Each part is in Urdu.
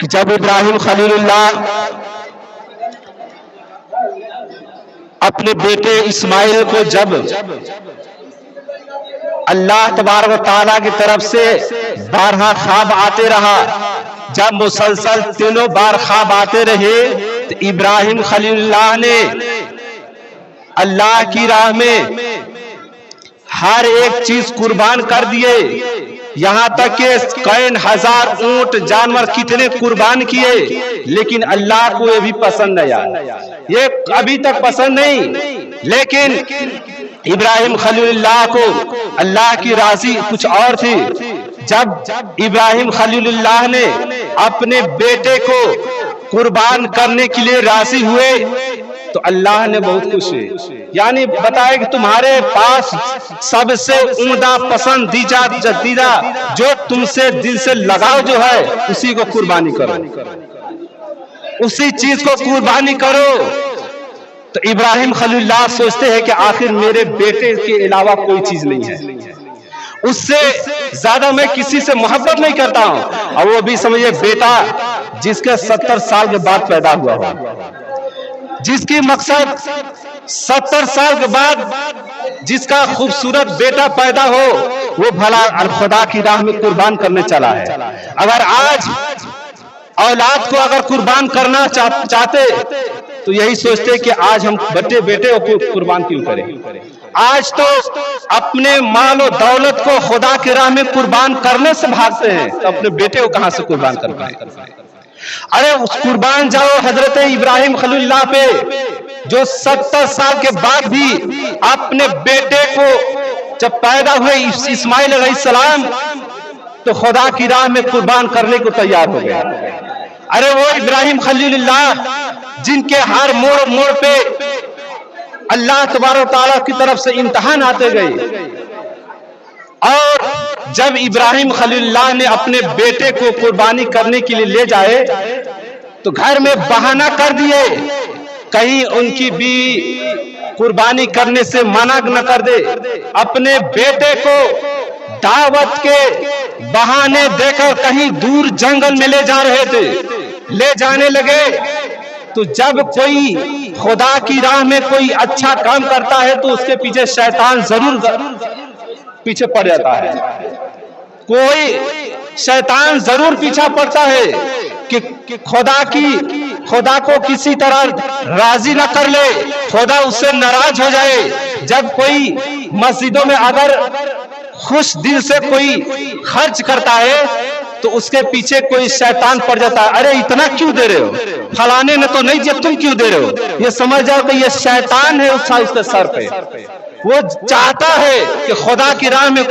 کہ جب ابراہیم خلیل اللہ اپنے بیٹے اسماعیل کو جب اللہ تبارک و تعالیٰ کی طرف سے بارہا خواب آتے رہا، جب مسلسل تینوں بار خواب آتے رہے تو ابراہیم خلیل اللہ نے اللہ کی راہ میں ہر ایک چیز قربان کر دیے، یہاں تک کہ کئی ہزار اونٹ جانور کتنے قربان کیے، لیکن اللہ کو یہ بھی پسند نہیں آیا، یہ ابھی تک پسند نہیں۔ لیکن ابراہیم خلیل اللہ کو اللہ کی راضی کچھ اور تھی۔ جب ابراہیم خلیل اللہ نے اپنے بیٹے کو قربان کرنے کے لیے راضی ہوئے تو اللہ نے بہت خوش ہوئے، یعنی بتایا کہ تمہارے پاس سب سے عمدہ پسندیدہ جو تم سے دل سے لگاؤ جو ہے اسی کو قربانی کرو، اسی چیز کو قربانی کرو۔ تو ابراہیم خلیل اللہ سوچتے ہیں کہ آخر میرے بیٹے کے علاوہ کوئی چیز نہیں ہے، اس سے زیادہ میں کسی سے محبت نہیں کرتا ہوں۔ اور وہ بھی سمجھے بیٹا جس کے 70 سال کے بعد پیدا ہوا ہو، جس کی مقصد 70 سال کے بعد جس کا خوبصورت بیٹا پیدا ہو وہ بھلا خدا کی راہ میں قربان کرنے چلا ہے۔ اگر آج اولاد کو اگر قربان کرنا چاہتے تو یہی سوچتے کہ آج ہم بیٹے کو قربان کیوں کریں، آج تو اپنے مال و دولت کو خدا کی راہ میں قربان کرنے سے بھاگتے ہیں تو اپنے بیٹے کو کہاں سے قربان کر پائیں۔ ارے اس قربان جاؤ حضرت ابراہیم خلیل اللہ پہ جو 70 سال کے بعد بھی اپنے بیٹے کو جب پیدا ہوئے اسماعیل علیہ السلام تو خدا کی راہ میں قربان کرنے کو تیار ہو گئے۔ ارے وہ ابراہیم خلیل اللہ جن کے ہر موڑ پہ اللہ تبارک و تعالیٰ کی طرف سے امتحان آتے گئے، اور جب ابراہیم خلیل اللہ نے اپنے بیٹے کو قربانی کرنے کے لیے لے جائے تو گھر میں بہانہ کر دیے، کہیں ان کی بھی قربانی کرنے سے منع نہ کر دے۔ اپنے بیٹے کو دعوت کے بہانے دے کر کہیں دور جنگل میں لے جا رہے تھے، لے جانے لگے تو جب کوئی خدا کی راہ میں کوئی اچھا کام کرتا ہے تو اس کے پیچھے شیطان ضرور پیچھے پڑ جاتا ہے، کوئی شیطان ضرور پیچھا پڑتا ہے کہ خدا کو کسی طرح راضی نہ کر لے، خدا اس سے ناراض ہو جائے۔ جب کوئی مسجدوں میں اگر خوش دل سے کوئی خرچ کرتا ہے تو اس کے پیچھے کوئی شیطان پڑ جاتا ہے، ارے اتنا کیوں دے رہے ہو، فلانے نے تو نہیں دیا تم کیوں دے رہے ہو۔ یہ سمجھ جاؤ کہ یہ شیطان ہے اس کے سر پہ، وہ چاہتا ہے کہ خدا کی راہ میں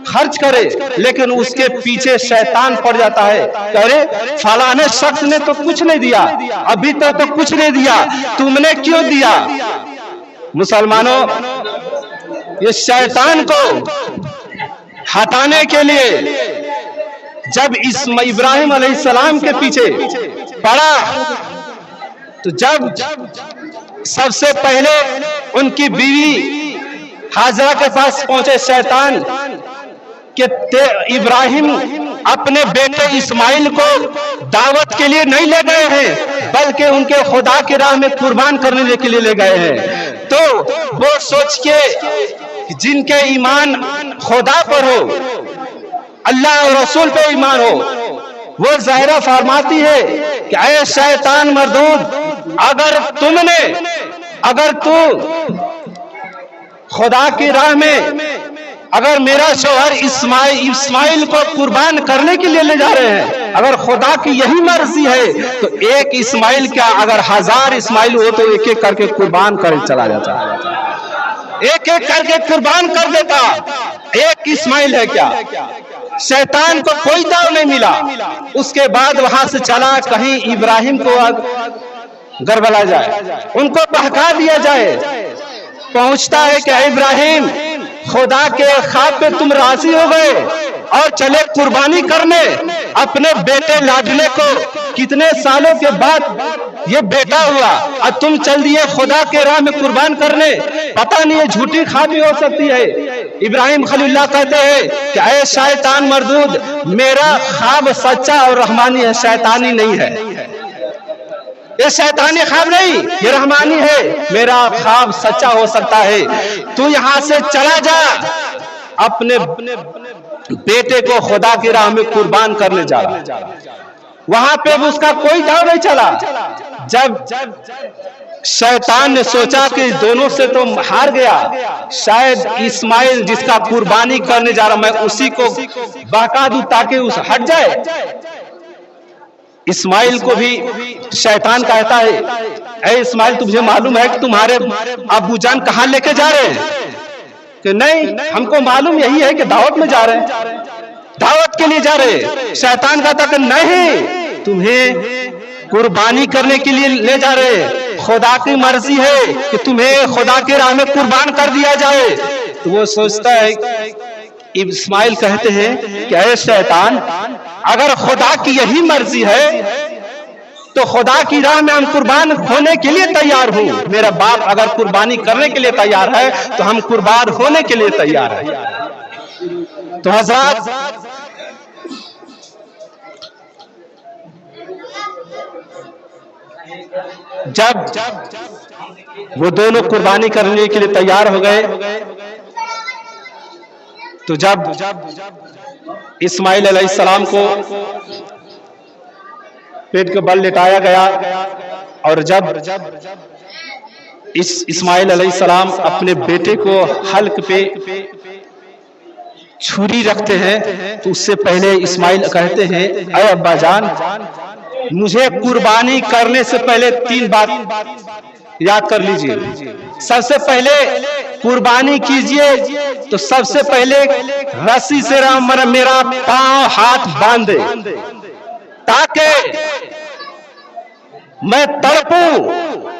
خرچ کرے لیکن اس کے پیچھے شیطان پڑ جاتا ہے کہ ارے فلانے شخص نے تو کچھ نہیں دیا، ابھی تک تو کچھ نہیں دیا، تم نے کیوں دیا۔ مسلمانوں، یہ شیطان کو ہٹانے کے لیے جب ابراہیم علیہ السلام کے پیچھے پڑا تو جب سب سے پہلے ان کی بیوی حاجرہ کے پاس پہنچے شیطان کہ ابراہیم اپنے بیٹے اسماعیل کو دعوت کے لیے نہیں لے گئے ہیں بلکہ ان کے خدا کی راہ میں قربان کرنے کے لیے لے گئے ہیں۔ تو وہ سوچ کے جن کے ایمان خدا پر ہو، اللہ اور رسول پہ ایمان ہو، وہ ظاہرہ فرماتی ہے کہ اے شیطان مردود، اگر تو خدا کی راہ میں اگر میرا شوہر اسماعیل کو قربان کرنے کے لیے لے جا رہے ہیں، اگر خدا کی یہی مرضی ہے تو ایک اسماعیل کیا اگر 1000 اسماعیل ہو تو ایک ایک کر کے قربان کر چلا جاتا، ایک ایک کر کے قربان کر دیتا، ایک اسماعیل ہے کیا۔ شیطان کو کوئی داؤ نہیں ملا۔ اس کے بعد وہاں سے چلا کہیں ابراہیم کو گربلا جائے، ان کو بہکا دیا جائے۔ پہنچتا ہے کہ ابراہیم خدا کے خواب پہ تم راضی ہو گئے اور چلے قربانی کرنے اپنے بیٹے لاڈلے کو، کتنے سالوں کے بعد یہ بیٹا ہوا اور تم چل دیے خدا کے راہ میں قربان کرنے۔ پتہ نہیں یہ جھوٹی خوابی ہو سکتی ہے ابراہیم خلیل اللہ کہتے ہیں کہ اے شیطان مردود، میرا خواب سچا اور رحمانی ہے، شیطانی نہیں ہے، یہ شیطانی خواب نہیں، یہ رحمانی ہے، میرا خواب سچا ہو سکتا ہے، تو یہاں سے چلا جا، اپنے بیٹے کو خدا کی راہ میں قربان کرنے جا رہا۔ وہاں پہ اس کا کوئی داؤ نہیں چلا۔ جب شیطان نے سوچا کہ دونوں سے تو ہار گیا، شاید اسماعیل جس کا قربانی کرنے جا رہا میں اسی کو بہکا دوں تاکہ اس ہٹ جائے۔ اسماعیل کو بھی شیطان کہتا ہے اے اسماعیل تمہیں معلوم ہے کہ تمہارے ابو جان کہاں لے کے جا رہے ہیں؟ کہ نہیں، ہم کو معلوم یہی ہے کہ دعوت میں جا رہے ہیں، دعوت کے لیے جا رہے ہیں۔ شیطان کہتا کہ نہیں، تمہیں قربانی کرنے کے لیے لے جا رہے ہیں، خدا کی مرضی ہے کہ تمہیں خدا کے راہ میں قربان کر دیا جائے۔ تو وہ سوچتا ہے، اسماعیل کہتے ہیں کہ اے شیطان، اگر خدا کی یہی مرضی ہے تو خدا کی راہ میں ہم قربان ہونے کے لیے تیار ہوں، میرا باپ اگر قربانی کرنے کے لیے تیار ہے تو ہم قربان ہونے کے لیے تیار ہیں۔ تو حضرات، جب وہ دونوں قربانی کرنے کے لیے تیار ہو گئے تو جب اسماعیل علیہ السلام کو پیٹ کے بل لٹایا گیا اور جب اسماعیل علیہ السلام اپنے بیٹے کو حلق پہ چھری رکھتے ہیں تو اس سے پہلے اسماعیل کہتے ہیں اے ابا جان، مجھے قربانی کرنے سے پہلے 3 بات یاد کر لیجئے۔ سب سے پہلے قربانی کیجئے تو سب سے پہلے رسی سے میرا پاؤں ہاتھ باندھ دے تاکہ میں تڑپوں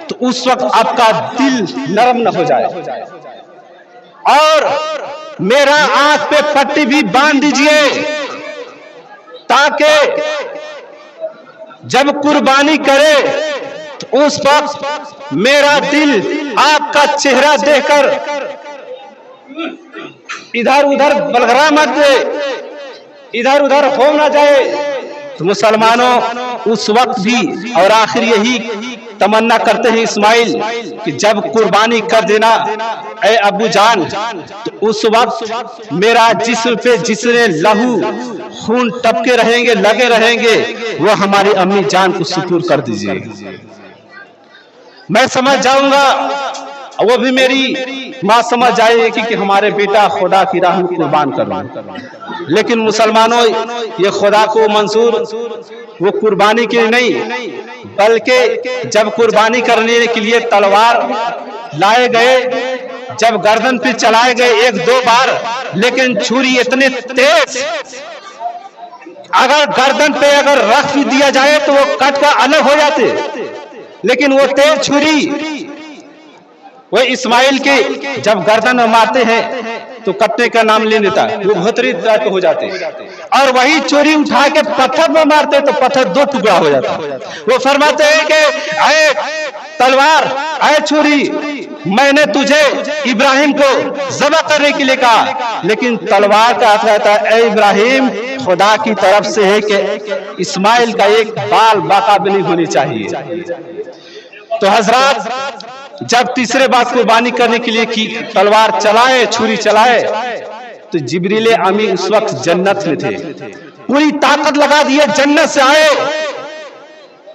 تو اس وقت آپ کا دل نرم نہ ہو جائے، اور میرا آنکھ پہ پٹی بھی باندھ دیجئے تاکہ جب قربانی کرے تو اس وقت میرا دل آپ کا چہرہ دیکھ کر ادھر ادھر بلغرا مت دے، ادھر ادھر ہو نہ جائے۔ تو مسلمانوں اس وقت بھی اور آخر یہی تمنا کرتے ہیں اسماعیل کہ جب قربانی کر دینا اے ابو جان تو اس وقت میرا جسم پہ جتنے لہو خون ٹپکے رہیں گے، لگے رہیں گے، وہ ہماری امی جان کو سپرد کر دیجئے، میں سمجھ جاؤں گا، وہ بھی میری ماں سمجھ جائے گی کہ ہمارے بیٹا خدا کی راہ میں قربان کر رہا ہے۔ لیکن مسلمانوں، یہ خدا کو منظور وہ قربانی کے لیے نہیں، بلکہ جب قربانی کرنے کے لیے تلوار لائے گئے، جب گردن پہ چلائے گئے 1-2 بار، لیکن چھری اتنے تیز، اگر گردن پہ اگر رکھ بھی دیا جائے تو وہ کٹ کا الگ ہو جاتے، لیکن وہ تیز چھری وہ اسماعیل کے جب گردن میں مارتے ہیں تو کٹنے کا نام لے لیتا، وہ بھتری طرح ہو جاتے، اور وہی چوری اٹھا کے پتھر میں مارتے تو پتھر 2 ٹکڑا ہو جاتا۔ وہ فرماتے ہیں کہ اے تلوار، اے چھری، میں نے تجھے ابراہیم کو ذبح کرنے کے لیے کہا، لیکن تلوار کا ہاتھ رہتا ہے اے ابراہیم، خدا کی طرف سے ہے کہ اسماعیل کا ایک بال باقی بھی نہیں ہونی چاہیے۔ تو حضرات، جب تیسرے بار قربانی کرنے کے لیے کی تلوار چلائے، چھری چلائے، تو جبریل امی اس وقت جنت میں تھے، پوری طاقت لگا دیے، جنت سے آئے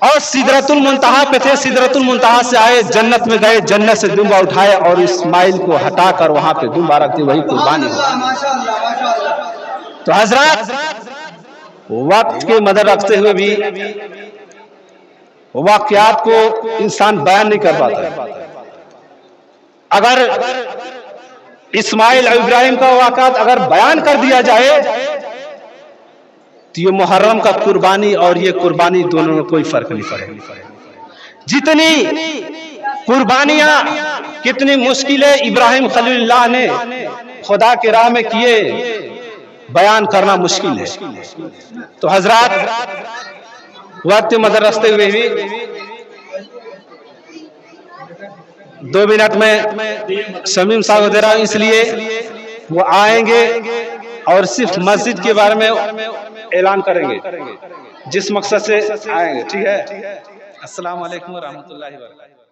اور سدرۃ المنتہا پہ تھے، سدرۃ المنتہا سے آئے، جنت میں گئے، جنت سے دمبا اٹھائے اور اسماعیل کو ہٹا کر وہاں پہ دمبا رکھتے، وہی قربانی ہو۔ تو حضرات، وقت کے مدر رکھتے ہوئے بھی واقعات کو انسان بیان نہیں کر پاتا۔ اگر اسماعیل اور ابراہیم کا واقعات اگر بیان کر دیا جائے تو یہ محرم کا قربانی اور یہ قربانی دونوں میں کوئی فرق نہیں پڑے۔ جتنی قربانیاں، کتنی مشکلیں ابراہیم خلیل اللہ نے خدا کے راہ میں کیے، بیان کرنا مشکل ہے۔ تو حضرات، وقت مدر رستے ہوئے بھی 2 منٹ میں شمیم صاحب دے رہا ہوں، اس لیے وہ آئیں گے اور صرف مسجد کے بارے میں اعلان کریں گے جس مقصد سے آئیں گے. ٹھیک ہے. السلام علیکم ورحمۃ اللہ وبرکاتہ.